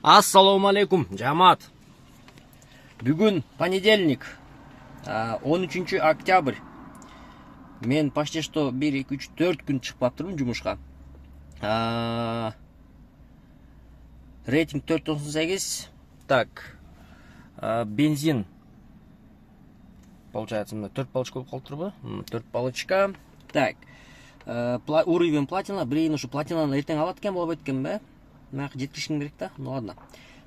Ассаламу алейкум, жамаат. Бүгін понедельник, 13 октябрь. Мен почти что 1, 2, 3, 4 күн чықпап тұрмын жұмышқа. Рейтинг 4.18. Так, бензин. Получается, 4 палочка болып қалып тұр ба? 4 палочка. Так, уровень платина. Блин, уже платинаны ертең алат екен болып өткен бе? Мақ жеткішкім керек та? Ну ладно.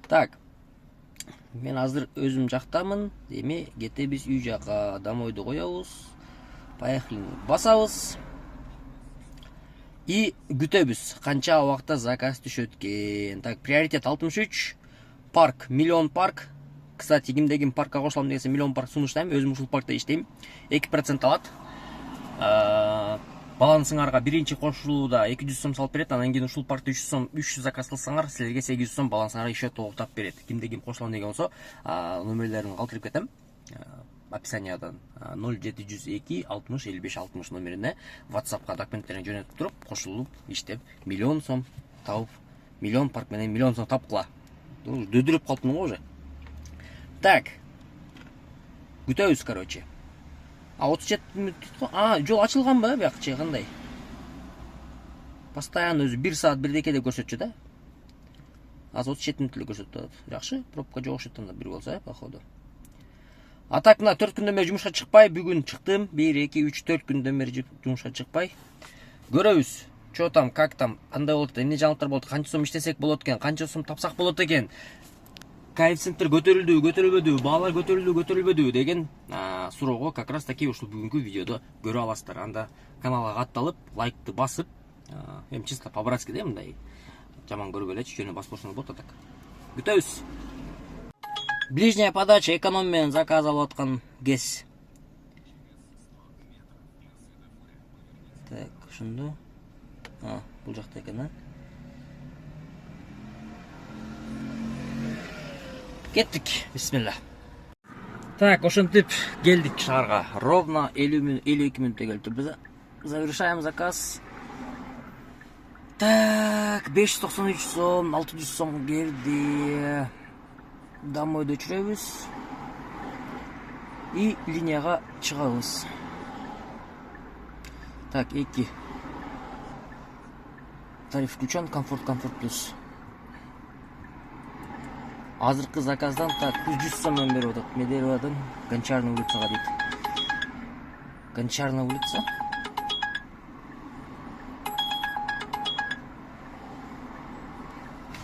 Так, мен азыр өзім жақтамын. Деме, кетебіз үй жаққа. Домойды қоябыз. Поехали. Басабыз. И күтөбүз. Қанша уақытта заказ түшөт екен. Так, приоритет 63. Парк, миллион парк. Кстати, кимдегин паркка кошулам дегенсе миллион парк сунуштайм. Өзүм ушул паркта иштейм. 2% алат. Балансыңарга биринчи кошулууда 200 сом салып берет. Анан кийин ушул паркта 300 сом 300 заказ кылсаңар, силерге 800 сом балансыңарга иши токтоп берет. Кимдегин кошулам деген болсо, номерлерин калтырып кетем. Описаниядан 0702 60 55 60 номерине WhatsApp'ка документтерин жөнөтүп туруп, кошулуп иштеп, миллион сом тауып, миллион парк менен миллион сом тапкыла. Дөдүрүп калыптмын го уже. Так. Күтөбүз, короче. 37 мүнөт. Жол ачылган ба биякчы кандай? Постоянно өзү 1 саат 1 көрсөтчү да. Азыр 37 мүнөт эле көрсөтүп. Жакшы, пробка жок шеттен бир болсо, походу. А так мына 4 күндөн бери жумушка чыкпай, бүгүн чыктым. 1 2 3 4 күндөн бери жумушка чыкпай. Көрөбүз. Чо там, как там, кандай болот, эмне жаңылыктар болот, канча сом иштесек болот экен, канча сом тапсак болот экен. Коэффициенттер көтөрүлдү, көтөрүлбөдү, баалар көтөрүлдү, көтөрүлбөдү деген суроого как раз таки ушул бүгүнкү видеодо көрө аласыздар. Анда каналга катталып, лайкты басып, эми чисто по-братски да, мындай жаман көрбөй элечи, жөнү басып койсоңуз болот так. Күтөбүз. Ближняя подача эконом менен заказ алып аткан кез. Так, ушунду. Бул жакта экен, а? Кеттик, бисмилла. Так, ошентип келдик шаарга. Ровно 52 мүнөттө келип турбуз. Завершаем заказ. Так, 593 сом, 600 сом келди. Домойдо өчүрөбүз. И линияга чыгабыз. Так, 2. Тариф включен, комфорт плюс. Азыркы заказдан так 100 сомдон берип атат. Медеровадан Гончарная улицага дейт. Гончарная улица.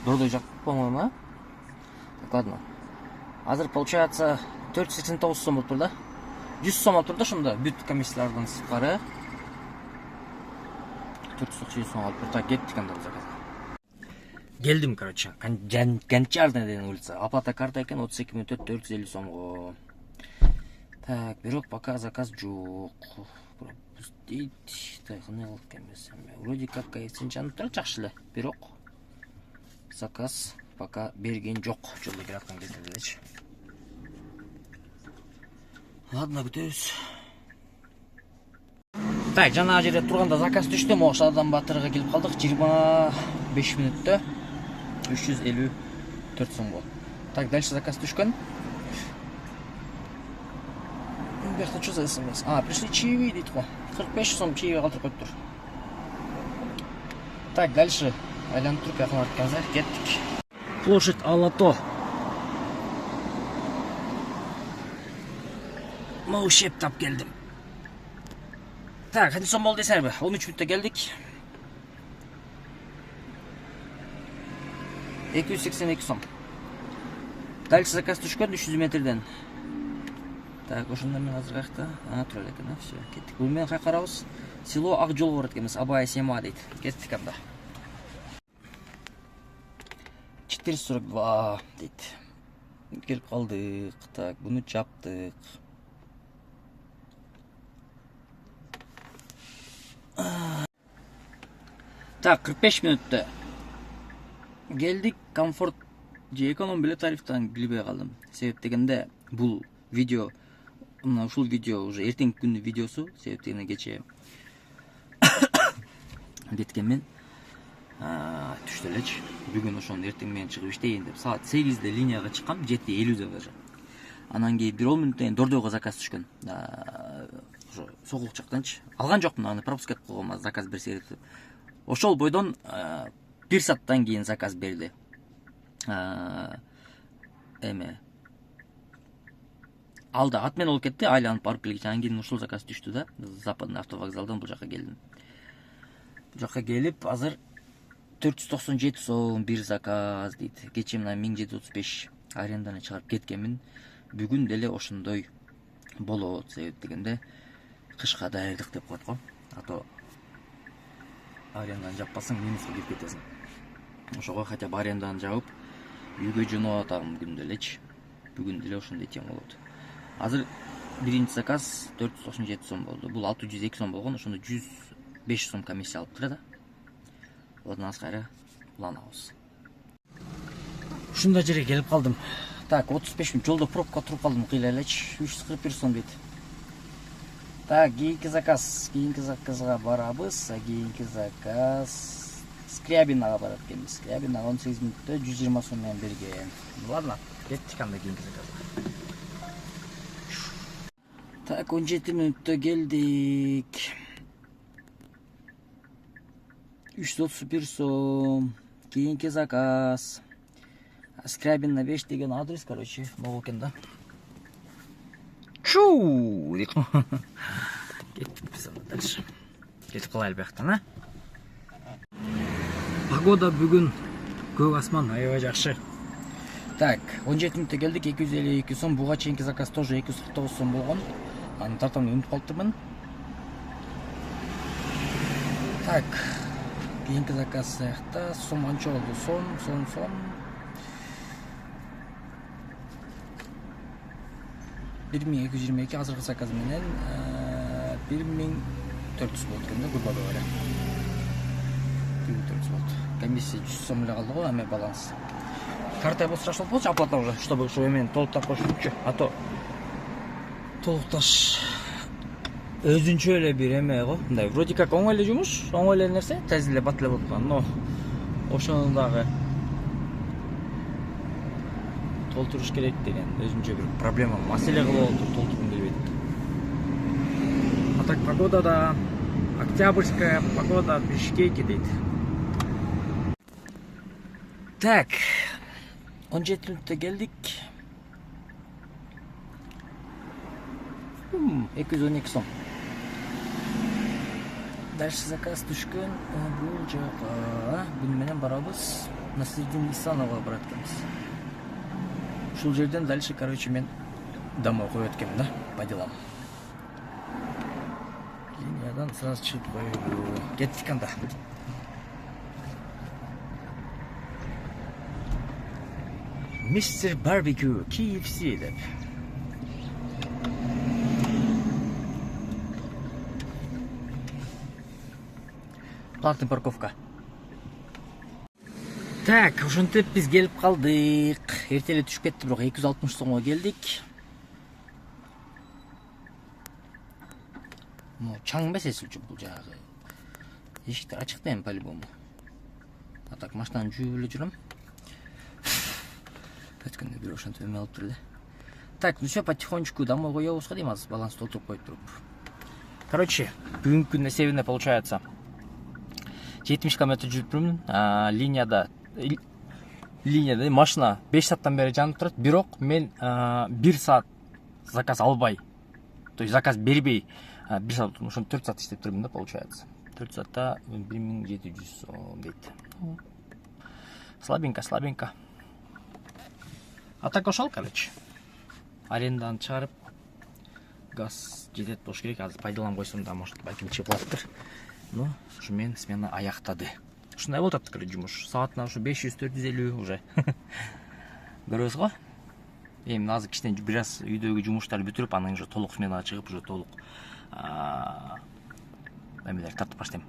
Дордой жак, по-моему, а? Так, ладно. Азыр получается 489 сом болуп тур да? 100 сом болуп тур да ошондо бүт комиссиялардан сырткары. 490 сом алып тур. Так, кеттик анда заказга. Geldim, короче. Гончарная деген улица. Оплата карта экен 32 мүнөттө 450 сомго. Так, бирок пока заказ жок. Пропустить. Так, кандай кылып келмесем. Вроде как коэффициент жанып турат жакшы эле. Бирок заказ пока берген жок. Жолдо келаткан кезде элечи. Ладно, күтөбүз. Так, жана жерде турганда заказ түштү. Могуш Адам Батырга келип калдык. 25 мүнөттө 354 сомго. Так, дальше заказ түшкөн. Бияқта что за смс? Пришли чаевые дейт го. 45 сом чаевые калтырып коюп тур. Так, дальше айланып туруп жакын барып келсек, кеттик. Площадь Алато. Могу шептап келдим. Так, канча сом болду десеңерби? 13 мүнөттө келдик. 282 сом. Дальше заказ түшкөн 300 метрден. Так, ошондо мен азыр каякта? Тура экен, все. Кеттик. Бул менен каяка карабыз? Село Ак жол барат экен, Абай Сема дейт. Кеттик анда. 442 дейт. Келип калдык. Так, буну чаптык. Так, 45 мүнөттө келдик. Комфорт же эконом беле тарифтан билбей калдым. Себеп дегенде бул видео, ушул видео уже эртеңки күндүн видеосу. Себеп дегенде кече кеткенмен түштү элечи. Бүгүн ошону эртең менен чыгып иштейин деп саат 8-де линияга чыккам, 7:50 даже. Анан кийин 1 мүнөттөн 4-га заказ түшкөн. Ошо Сокулук жактанчы. Алган жокмун, аны пропуск этип койгом, заказ берсе деп. Ошол бойдон 1 сааттан кийин заказ берди. Алда ат менен болуп кетти, айланып барып келгенче анан кийин ушул заказ түштү да. Западный автовокзалдан бул жака келдим. Бул жака келип, азыр 497 сом бир заказ дейт. Кечээ мына 1735 аренданы чыгарып кеткенмин. Бүгүн деле ошондой болот, себеп дегенде кышка даярдык деп коет го. Ато аренданы жаппасаң минуска кирип кетесиң. Ошого хотя бы аренданы жабып, үйгө жөнөп атам бүгүн делечи. Бүгүн деле ошондой тем болот. Азыр биринчи заказ 497 сом болду. Бул 602 сом болгон, ошондо 105 сом комиссия алып турат да. Одан аскары уланабыз. Ушундай жерге келип калдым. Так, 35 мүнөт жолдо пробка туруп калдым, кыйла элечи. 341 сом дейт. Так, кийинки заказга барабыз. Кийинки заказ Скрябинага барат экенбиз. Скрябинага 18 мүнөттө 120 сом менен берген. Ладно, кеттик анда кийинки заказга. Так, 17 мүнөттө келдик. 331 сом. Кийинки заказ. Скрябина 5 деген адрес, короче, могу экен да. Чуу! Кеттик биз анда дальше. Кетип калайлы бияктан, а? Погода бүгүн көк асман, аябай жакшы. Так, 17 мүнөттө келдик, 252 сом. Буга чейинки заказ тоже 249 сом болгон. Аны тартамын, унутуп калыптырмын. Так, кийинки заказ саякта сом анча болду. Сом. 1222 азыркы заказ менен 1400 болду экен да, грубо говоря. 1400 болду. Комиссия 100 сом эле калды го, эме баланс. Карта болсо жакшы болот, оплата уже, чтобы ушу эмен толуктап коюшчу. А то толукташ өзүнчө эле бир эме го. Мындай вроде как оңой эле жумуш, оңой эле нерсе, тез эле бат эле болуп калган, но ошону дагы толтуруш керек деген өзүнчө бир проблема, маселе кылып отуруп толтургум келбейт. А так погода да октябрьская погода в Бишкеке дейт. Так, 17 мүнөттө келдик. 212 сом. Дальше заказ түшкөн. Бул жака бүн менен барабыз. Наследин Исанова барат экенбиз. Ушул жерден дальше, короче, мен домой коюп өткөм да, по делам. Линиядан сразу чыгып коюлу. Кеттик анда. Мистер Барбекю, KFC деп. Платный парковка. Так, ошентип биз келип калдык. Эртеле түшүп кетти, бирок 260 сомго келдик. Чаң меселчү бул жагы. Эшиктер ачык да эми по-любому. А так машинаны жууп эле жүрөм. Өткөндө бир ошентип эме алып турду. Так, ну все, потихонечку домой коебуз го дейм, азыр баланс толтуруп коюп туруп. Короче, бүгүнкү күндө себебине получается 70 км жүрүпмүн. Линияда машина 5 сааттан бери жанып турат, бирок мен 1 саат заказ албай, то есть заказ бербей 1 саат, ошон 4 саат иштеп турмун да, получается. 4 саатта 1700 сом дейт. Слабенько. А так ошол, короче. Аренданы чыгарып, газ жетет болуш керек. Азыр пайдаланып койсом да, может, балким чыгып калыптыр. Ну, ушу менен смена аяктады. Ушундай болуп атат, короче, жумуш. Саатына ушу 500-450 уже. Көрөбүз го. Эми азыр кичине бир аз үйдөгү жумуштарды бүтүрүп, анан уже толук сменага чыгып, уже толук эмелер тартып баштайм.